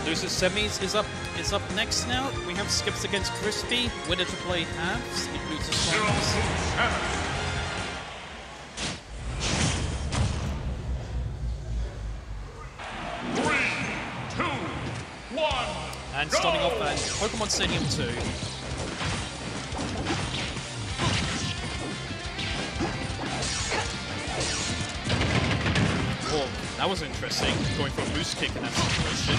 Losers semis is up next now. We have Skips against Crispy. Winner to play halves in Losers finals. And starting off at Pokemon Stadium 2. Oh, that was interesting, going for a boost kick in that situation.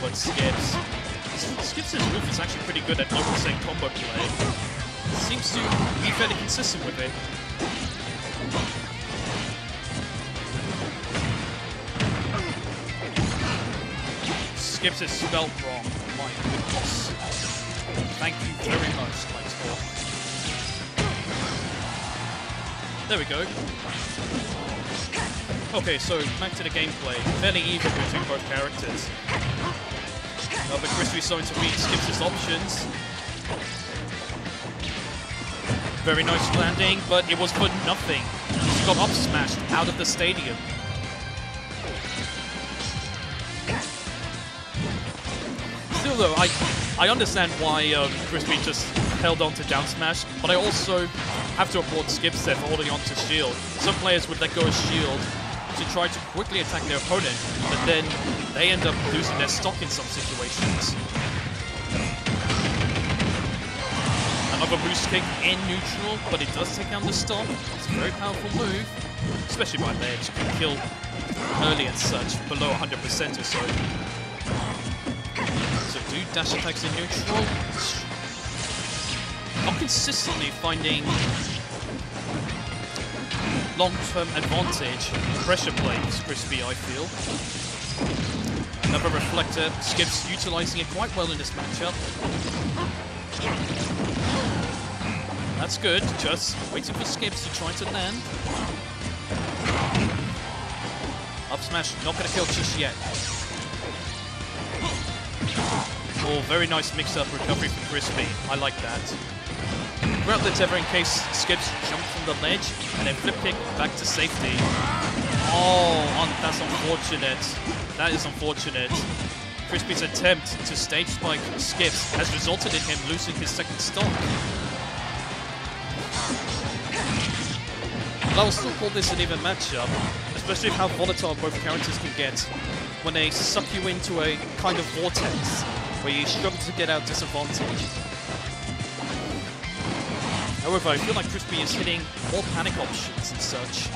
But Skips' move is actually pretty good at overseeing combo play. Seems to be fairly consistent with it. Skips is spelled wrong. My goodness. Thank you very much, Lighthawk. There we go. Okay, so back to the gameplay. Fairly even between both characters. But Crispy's starting to read Skips' options. Very nice landing, but it was for nothing. He got up smashed out of the stadium. Still though, I understand why Crispy just held on to down smash, but I also have to applaud Skips there for holding on to shield. Some players would let go of shield to try to quickly attack their opponent, but then they end up losing their stock in some situations. Another boost kick in neutral, but it does take down the stock. It's a very powerful move, especially by ledge. Can kill early and such, below 100% or so. So do dash attacks in neutral. Not consistently finding long-term advantage. Pressure plays Crispy, I feel. Another reflector. Skips utilizing it quite well in this matchup. That's good. Just waiting for Skips to try to land. Up smash, not going to kill just yet. Oh, very nice mix-up recovery from Crispy. I like that. Grab the tether in case Skips jump from the ledge, and then flip kick back to safety. Oh, that's unfortunate. That is unfortunate. Crispy's attempt to stage spike Skips has resulted in him losing his second stock. I will still call this an even matchup, especially how volatile both characters can get when they suck you into a kind of vortex where you struggle to get out disadvantage. However, I feel like Crispy is hitting more panic options and such.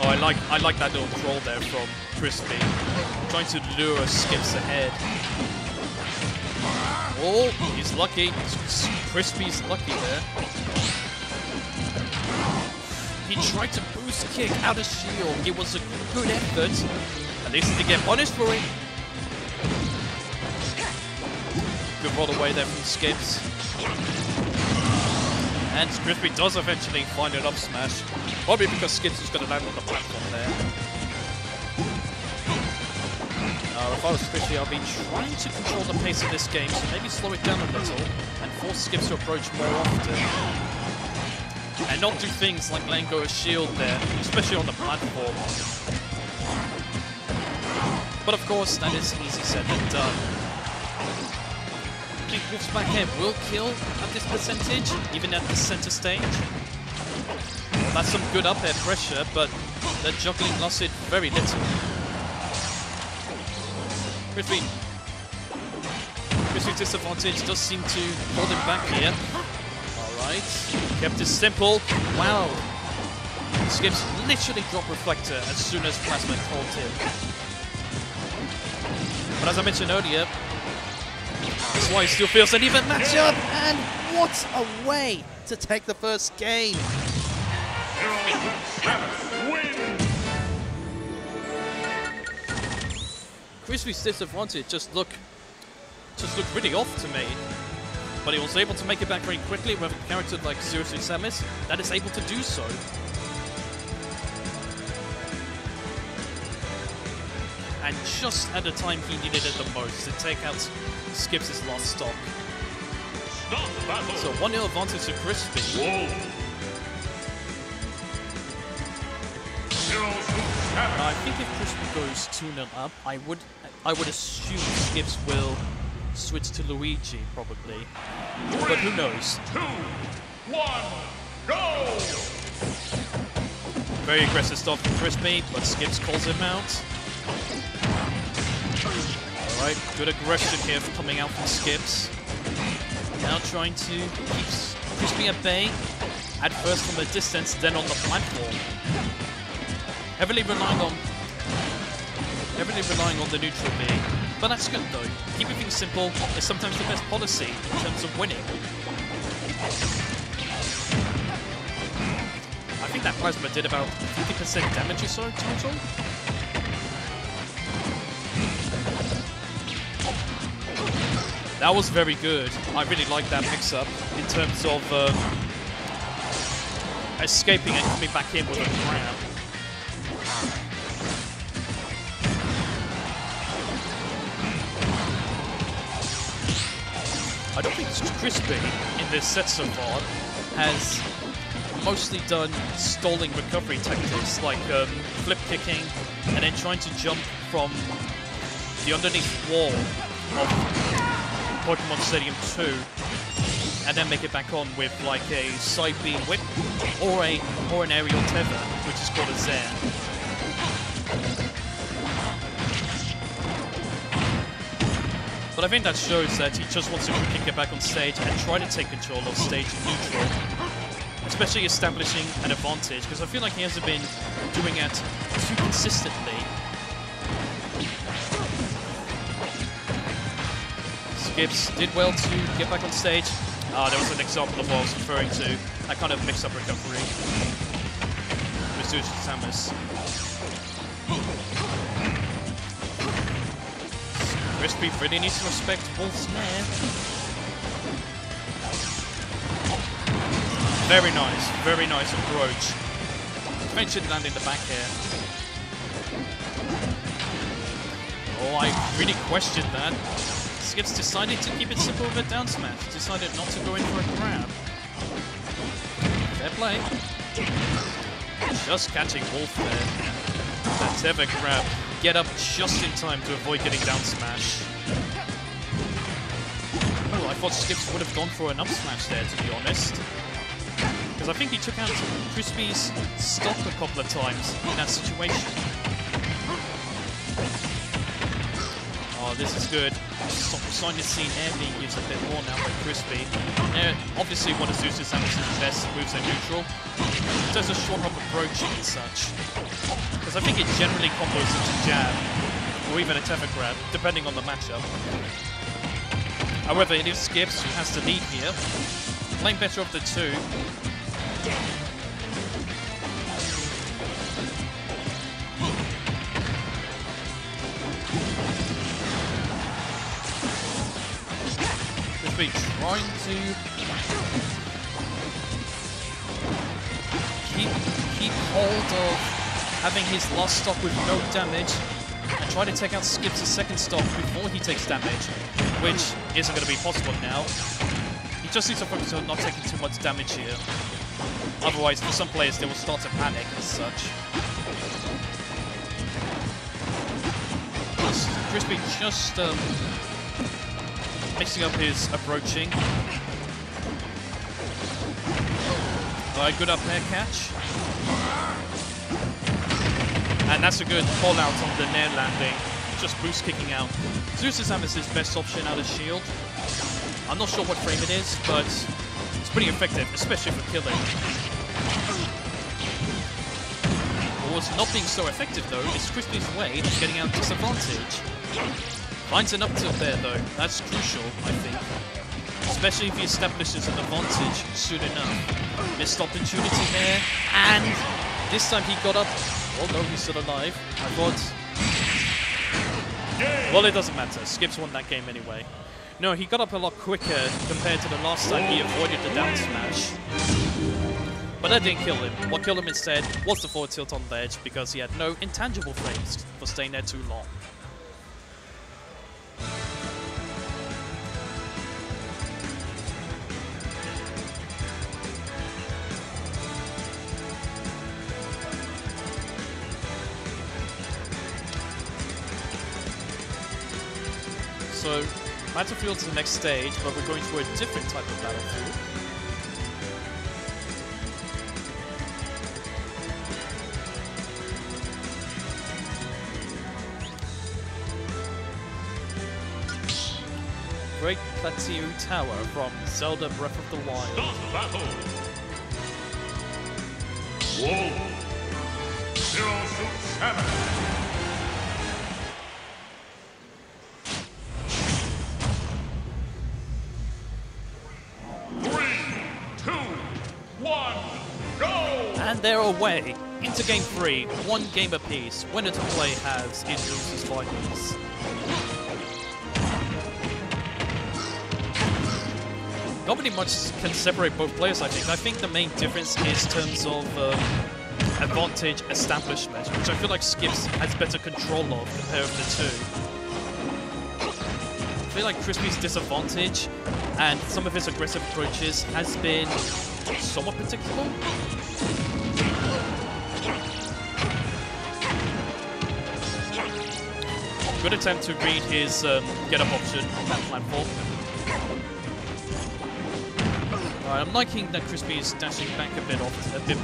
Oh, I like that little troll there from Crispy, trying to lure Skips ahead. Oh, he's lucky. Crispy's lucky there. He tried to boost kick out of shield. It was a good effort. At least he didn't get punished for it. Good roll away there from Skips. And Crispy does eventually find an up smash. Probably because Skips is going to land on the platform there. If I was Crispy, I'd be trying to control the pace of this game, so maybe slow it down a little and force Skips to approach more often. And not do things like letting go of shield there, especially on the platform. But of course, that is easy said than done. I think Wolf's back air will kill at this percentage, even at the center stage. Well, that's some good up air pressure, but they're juggling lasted very little. Crispy's disadvantage does seem to hold him back here. Alright, kept it simple. Wow. Skips literally dropped Reflector as soon as Plasma called him. But as I mentioned earlier, that's why he still feels an even matchup, and what a way to take the first game. Crispy's disadvantage just looked really off to me, but he was able to make it back very quickly with a character like Seriously Samus that is able to do so. And just at the time he needed it the most to take out Skips' last stock. So 1-0 advantage to Crispy. Whoa. I think if Crispy goes 2-0 up, I would assume Skips will switch to Luigi, probably. But who knows? 2, 1, go! Very aggressive start from Crispy, but Skips calls him out. Alright, good aggression here coming out from Skips. Now trying to keep Crispy at bay, at first from a distance, then on the platform. Heavily relying on the neutral B. But that's good though. Keeping things simple is sometimes the best policy in terms of winning. I think that plasma did about 50% damage or so total. That was very good. I really like that mix-up in terms of escaping and coming back in with a grab. I don't think Crispy in this set so far has mostly done stalling recovery tactics like flip kicking and then trying to jump from the underneath wall of Pokemon Stadium 2 and then make it back on with like a side beam whip or an aerial tether, which is called a Zen. But I think that shows that he just wants to quickly get back on stage and try to take control of stage neutral, especially establishing an advantage, because I feel like he hasn't been doing it too consistently. Skips did well to get back on stage. There was an example of what I was referring to, that kind of mix-up recovery with Zeus Samus. Crispy really needs to respect Wolf's Mare. Very nice approach. Eventually landing the back here. Oh, I really questioned that. Skips decided to keep it simple with a down smash. Decided not to go in for a grab. Fair play. Just catching Wolf there. That tether grab. Get up just in time to avoid getting down smash. Oh, I thought Skips would have gone for an up smash there, to be honest. Because I think he took out Crispy's stock a couple of times in that situation. Oh, this is good. Starting to see air being used a bit more now by Crispy. Obviously one of Zeus Samus' best moves are neutral. Does a short hop approaching and such. Because I think it generally combos into jab, or even a tether grab, depending on the matchup. However, it is Skips who has the lead here. Playing better of the two. Crispy trying to keep hold of having his last stock with no damage and try to take out Skips' second stock before he takes damage, which isn't going to be possible now. He just needs to focus on not taking too much damage here. Otherwise, for some players, they will start to panic and such. Crispy just mixing up his approaching. Good up air catch. And that's a good call out on the nair landing. Just boost kicking out. Zeus Samus' best option out of shield. I'm not sure what frame it is, but it's pretty effective, especially for killing. What's not being so effective though is Crispy's way of getting out disadvantage. Finds an up tilt there though, that's crucial, I think. Especially if he establishes an advantage soon enough. Missed opportunity there, and this time he got up. Oh no, he's still alive. I thought... Well, it doesn't matter. Skips won that game anyway. No, he got up a lot quicker compared to the last time he avoided the down smash. But that didn't kill him. What killed him instead was the forward tilt on the edge because he had no intangible frames for staying there too long. So, Battlefield's the next stage, but we're going to a different type of battlefield. Great Plateau Tower from Zelda Breath of the Wild. Start battle. Wolf. Zero Suit 7. And they're away into Game 3, 1 game apiece. Winner to play halves in losers finals. Not really much can separate both players, I think. I think the main difference is in terms of advantage establishment, which I feel like Skips has better control of compared to the two. I feel like Crispy's disadvantage and some of his aggressive approaches has been somewhat predictable. Good attempt to read his get-up option on that platform. Alright, I'm liking that Crispy is dashing back a bit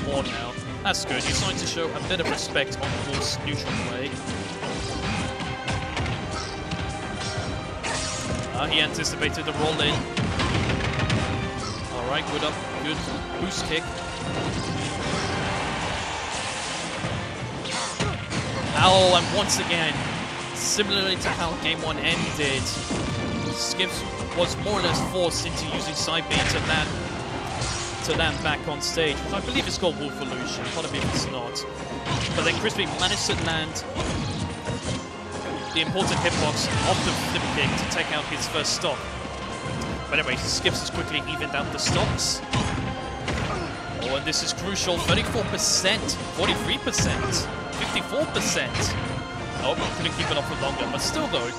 more now. That's good. He's starting to show a bit of respect on Wolf's neutral play. He anticipated the roll in. Alright, good up, good boost kick. Ow, and once again, similarly to how Game 1 ended, Skips was more or less forced into using side B to land back on stage, which I believe is called Wolf Illusion, pardon me if it's not. But then Crispy managed to land the important hitbox off the flip kick to take out his first stop. But anyway, Skips has quickly evened out the stops. Oh, and this is crucial, 34%, 43%, 54%. Oh, couldn't keep it up for longer, but still though,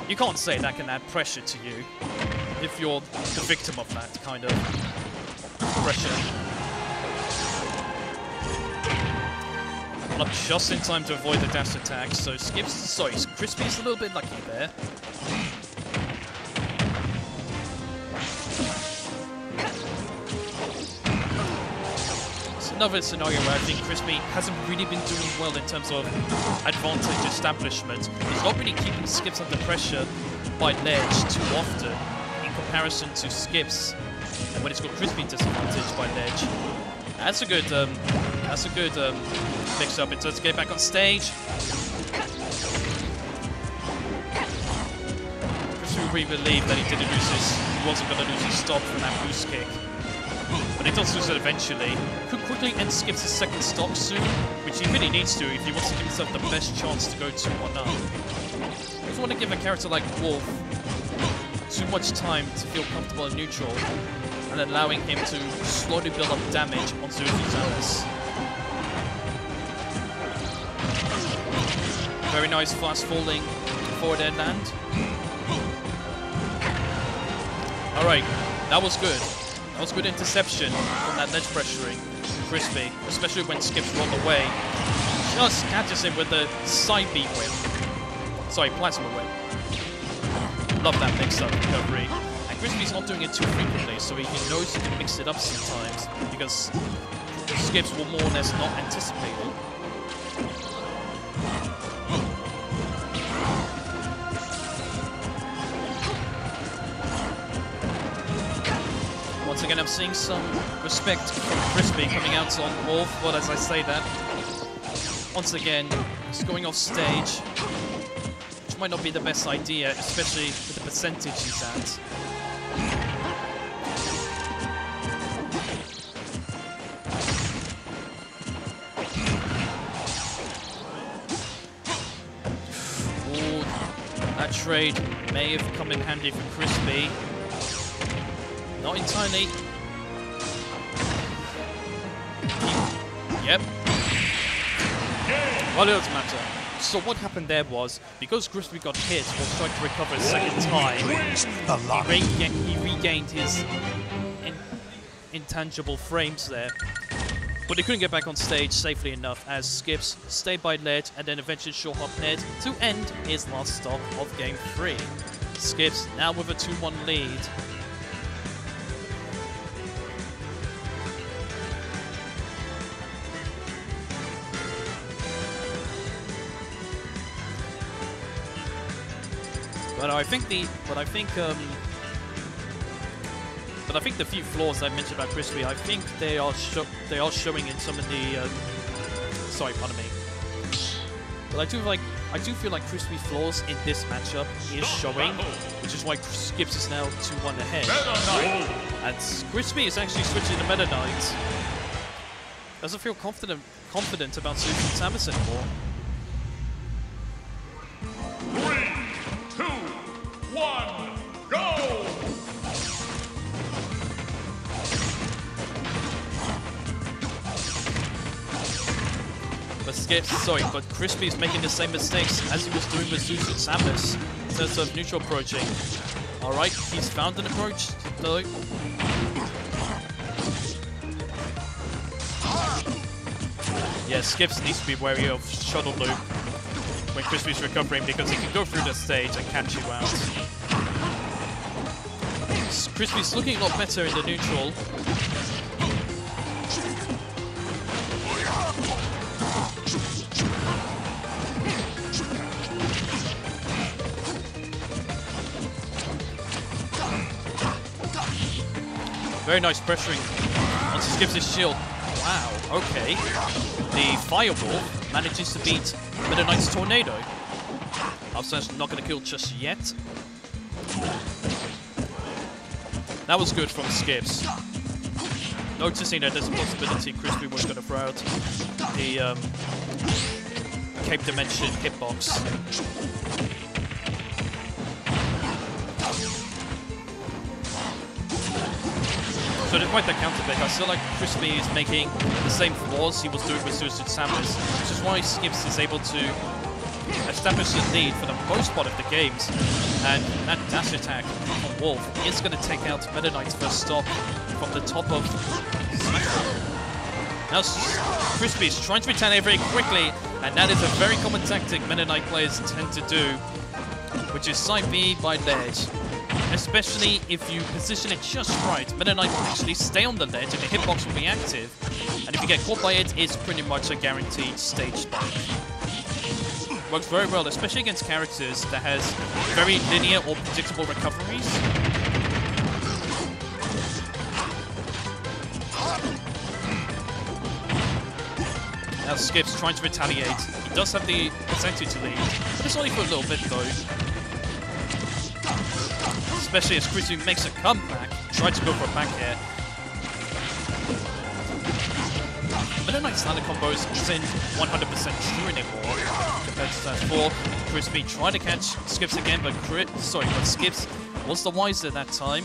you can't say that can add pressure to you if you're the victim of that kind of pressure. Up just in time to avoid the dash attack, so Crispy's a little bit lucky there. It's another scenario where I think Crispy hasn't really been doing well in terms of advantage establishment. He's not really keeping Skips under pressure by ledge too often in comparison to Skips, and when it's got Crispy disadvantage by ledge. That's a good mix-up in terms of getting back on stage. Crispy really believed that he wasn't going to lose his stop from that boost kick. But he does lose it eventually. Could quickly end Skips' second stock soon, which he really needs to if he wants to give himself the best chance to go 2-1-up. I just want to give a character like Wolf too much time to feel comfortable in neutral, and allowing him to slowly build up damage on Zuzu's. Very nice fast falling forward air land. Alright, that was good. That was good interception from that ledge pressuring Crispy, especially when Skips rolled away. Just catches him with the side B whip. Sorry, plasma whip. Love that mix-up recovery. And Crispy's not doing it too frequently, so he knows he can mix it up sometimes, because Skips will more or less not anticipate it. Once again, I'm seeing some respect from Crispy coming out on Wolf, but as I say that, once again, he's going off stage, which might not be the best idea, especially with the percentage he's at. Ooh, that trade may have come in handy for Crispy. Not entirely. Yep. Well, it doesn't matter. So what happened there was, because Crispy got hit while trying to recover a second time, he regained his intangible frames there. But they couldn't get back on stage safely enough as Skips stayed by ledge and then eventually short hop Ned to end his last stop of Game 3. Skips now with a 2-1 lead. But I think the few flaws I mentioned about Crispy, I think they are showing in some of the. Sorry, pardon me. But I do feel like Crispy flaws in this matchup is showing, which is why Skips is now 2-1 ahead. And Crispy is actually switching to Meta Knight. Doesn't feel confident about Susan Samus anymore. 3, 2, 1, go! But Crispy is making the same mistakes as he was doing with Zeus and Samus in terms of neutral approaching. Alright, he's found an approach, though. Yeah, Skips needs to be wary of Shuttle Loop when Crispy's recovering because he can go through the stage and catch you out. Crispy's looking a lot better in the neutral. Very nice pressuring onto Skips' shield. Wow, okay. The Fireball manages to beat Meta Knight's Tornado. Upstairs not going to kill just yet. That was good from Skips. Noticing that there's a possibility Crispy was going to throw out the Cape Dimension hitbox. So despite that counter pick, I still like Crispy is making the same flaws he was doing with Suicide Samus, which is why Skips is able to establish the lead for the most part of the games. And that dash attack from Wolf is going to take out Meta Knight's first stock from the top of Smash. Now Crispy is trying to retaliate very quickly, and that is a very common tactic Meta Knight players tend to do, which is side B by ledge. Especially if you position it just right, Meta Knight will actually stay on the ledge and the hitbox will be active. And if you get caught by it, it's pretty much a guaranteed stage spike. Works very well, especially against characters that has very linear or predictable recoveries. Now Skips trying to retaliate. He does have the percentage lead, but it's only for a little bit though. Especially as Crispy makes a comeback, tried to go for a back air. Meta Knight's ladder combos isn't 100% true anymore compared to Smash 4. Crispy tried to catch Skips again, but Skips was the wiser that time.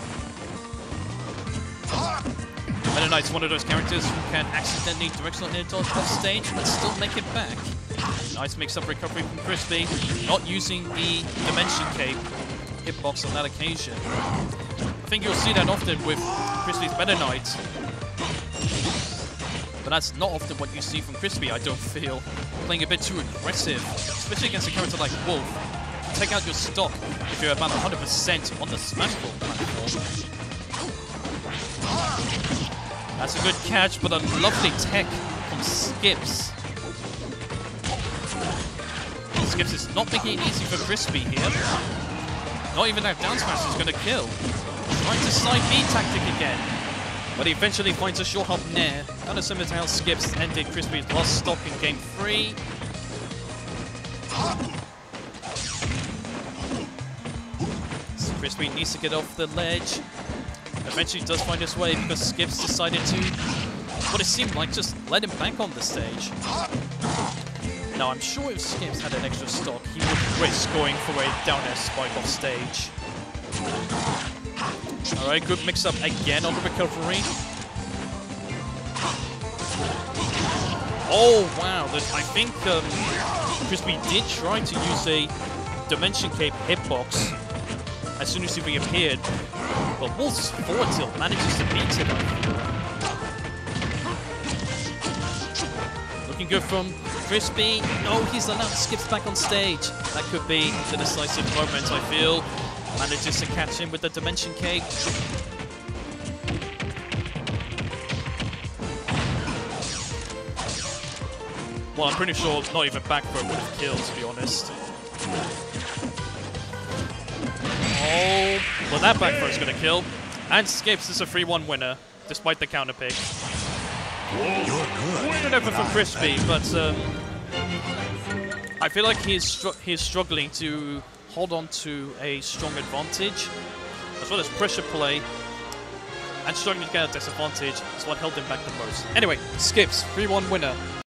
Meta Knight's one of those characters who can accidentally directional air dodge off stage but still make it back. Nice mix-up recovery from Crispy, not using the Dimension Cape hitbox on that occasion. I think you'll see that often with Crispy's Meta Knight. But that's not often what you see from Crispy, I don't feel. Playing a bit too aggressive, especially against a character like Wolf. Take out your stock if you're about 100% on the Smash Ball platform. That's a good catch, but a lovely tech from Skips. Skips is not making it easy for Crispy here. Not even that down smash is going to kill. Trying to side B tactic again. But he eventually finds a short hop Nair. Kind of similar to how Skips ended Crispy's last stock in Game 3. So Crispy needs to get off the ledge. Eventually does find his way because Skips decided to, what it seemed like, just let him back on the stage. Now, I'm sure if Skips had an extra stock, he would risk going for a down air spike off stage. Alright, good mix-up again on the recovery. Oh, wow. I think Crispy did try to use a Dimension Cape hitbox as soon as he reappeared. But Wolf's forward tilt manages to beat it, I feel. Looking good from Crispy. No, he's allowed Skips back on stage. That could be the decisive moment, I feel. Manages to catch him with the Dimension Cake. Well, I'm pretty sure not even back throw would have killed, to be honest. Oh, well that back throw is going to kill. And Skips is a 3-1 winner, despite the counter pick. Good effort from Crispy, but I feel like he's struggling to hold on to a strong advantage, as well as pressure play, and struggling to get a disadvantage is what held him back the most. Anyway, Skips, 3-1 winner.